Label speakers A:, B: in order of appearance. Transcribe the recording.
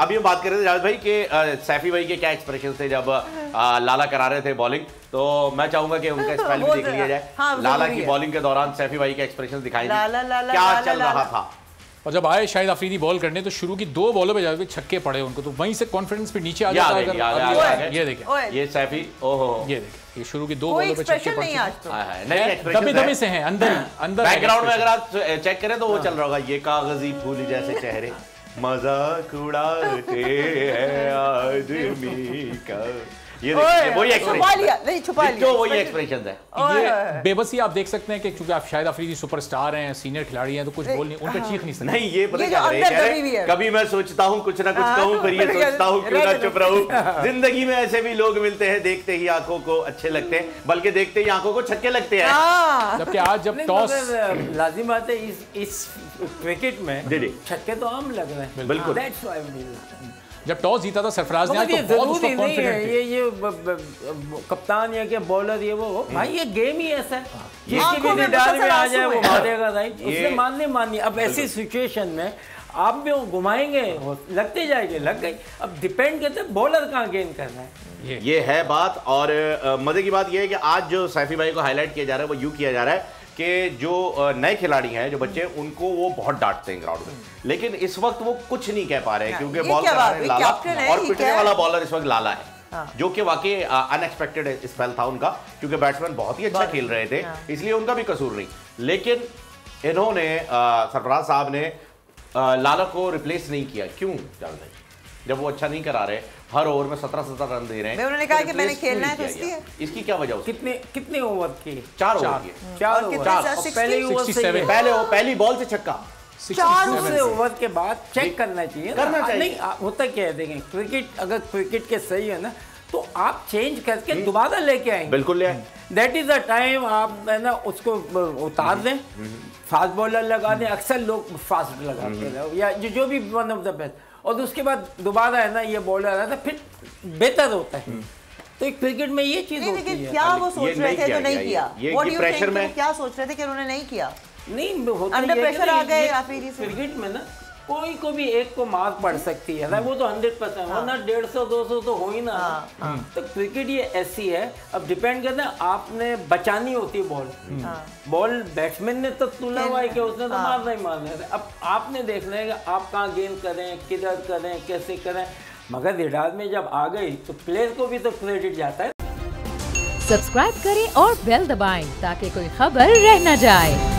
A: अभी हम बात कर रहे थे जावेद भाई कि सैफी भाई के क्या एक्सप्रेशन थे जब लाला करा रहे थे बॉलिंग, तो मैं चाहूंगा कि उनका स्पेल भी देख लिया जाए। हाँ, लाला की बॉलिंग के दौरान सैफी भाई के एक्सप्रेशन दिखाई क्या चल रहा था।
B: और जब आए शाहिद अफरीदी बॉल करने तो शुरू की 2 बॉलों पे जाके छक्के पड़े उनको, तो वहीं से कॉन्फिडेंस पे नीचे आ जाता है। ये देखें,
A: ये सैफी, ओहो
B: ये देखें, ये शुरू की 2 बॉलों पे छक्के पड़े
A: दबे
B: दबे से हैं अंदर अंदर।
A: बैकग्राउंड में अगर आप चेक करें तो वो चल रहा होगा, ये कागजी फूल जैसे चेहरे मजाक उड़ाते हैं आदमी का। ये वही एक्सप्रेशन,
C: छुपा लिया,
A: वही एक्सप्रेशन है।
B: ये बेबसी आप देख सकते हैं कि क्योंकि आप शाहिद अफरीदी सुपरस्टार हैं, सीनियर खिलाड़ी हैं, तो कुछ बोल नहीं, उन पे चीख नहीं सकते।
A: नहीं, ये पता क्या है, कभी मैं सोचता हूँ कुछ ना कुछ कहूँ, फिर ये सोचता हूँ क्यों ना चुप रहूं। जिंदगी में ऐसे भी लोग मिलते हैं, देखते ही आंखों को अच्छे लगते हैं, बल्कि देखते ही आंखों को छक्के लगते हैं।
B: जबकि आज जब टॉस,
D: लाजिम बात है इस क्रिकेट में छक्के तो आम लग रहे हैं,
A: बिल्कुल।
B: जब टॉस जीता था सरफराज ने, तो बहुत उसका कॉन्फिडेंट है।
D: ये कप्तान या क्या बॉलर ये वो भाई, ये गेम ही ऐसा है, जिसकी भी निडाल में आ जाए वो मारेगा, राइट। उसने माननी। अब ऐसी सिचुएशन में आप भी घुमाएंगे, लगते जाएंगे, लग गई। अब डिपेंड करते हैं बॉलर कहाँ गेंद करना है,
A: ये है बात। और मजे की बात ये है कि आज जो सैफी भाई को हाईलाइट किया जा रहा है वो यूं किया जा रहा है कि जो नए खिलाड़ी हैं, जो बच्चे, उनको वो बहुत डांटते हैं ग्राउंड में, लेकिन इस वक्त वो कुछ नहीं कह पा रहे हैं क्योंकि बॉल करा रहे हैं लाला, और पिटने वाला बॉलर इस वक्त लाला है, जो कि वाकई अनएक्सपेक्टेड स्पेल था उनका, क्योंकि बैट्समैन बहुत ही अच्छा खेल रहे थे, इसलिए उनका भी कसूर नहीं। लेकिन इन्होंने सरफराज साहब ने लाला को रिप्लेस नहीं किया। क्यों जावेद भाई, जब वो अच्छा नहीं करा रहे, हर ओवर में 17 रन दे रहे हैं,
C: उन्होंने कहा कि मैंने खेलना है, तो
A: इसकी क्या वजह?
D: कितने ओवर के?
A: 4 ओवर के,
D: 4 ओवर।
A: पहली बॉल से छक्का।
D: 4 ओवर के बाद चेक करना चाहिए। नहीं होता क्या है, देखें क्रिकेट, अगर क्रिकेट के सही है ना, तो आप चेंज करके दोबारा लेके आएंगे।
A: बिल्कुल ले आए।
D: दैट इज द टाइम आप है ना उसको उतार दें, फास्ट बॉलर लगा दें। अक्सर लोग फास्ट लगाते हैं, या जो भी वन ऑफ द बेस्ट, और उसके बाद दोबारा है ना ये बॉलर है ना, फिर बेहतर होता है। तो क्रिकेट में ये चीज होती है।
C: क्या वो सोच रहे थे जो नहीं किया?
A: ये प्रेशर में
C: क्या सोच रहे थे कि उन्होंने नहीं किया?
D: नहीं होता,
C: अंडर प्रेशर आ गए
D: क्रिकेट में ना, कोई को भी एक को मार्क पड़ सकती है ना, वो तो 100%, वरना 150-200 तो हो ही ना। तो क्रिकेट ये ऐसी है, अब डिपेंड करता है, आपने बचानी होती है बॉल बैट्समैन ने तो तुला हुआ है कि उसने तो मारना ही मारना है। अब आपने देखना है कि आप कहाँ गेंद करें, किधर करें, कैसे करें। मगर रिडाल में जब आ गई तो प्लेयर को भी तो क्रेडिट जाता है।
E: सब्सक्राइब करें और बेल दबाएं ताकि कोई खबर रह न जाए।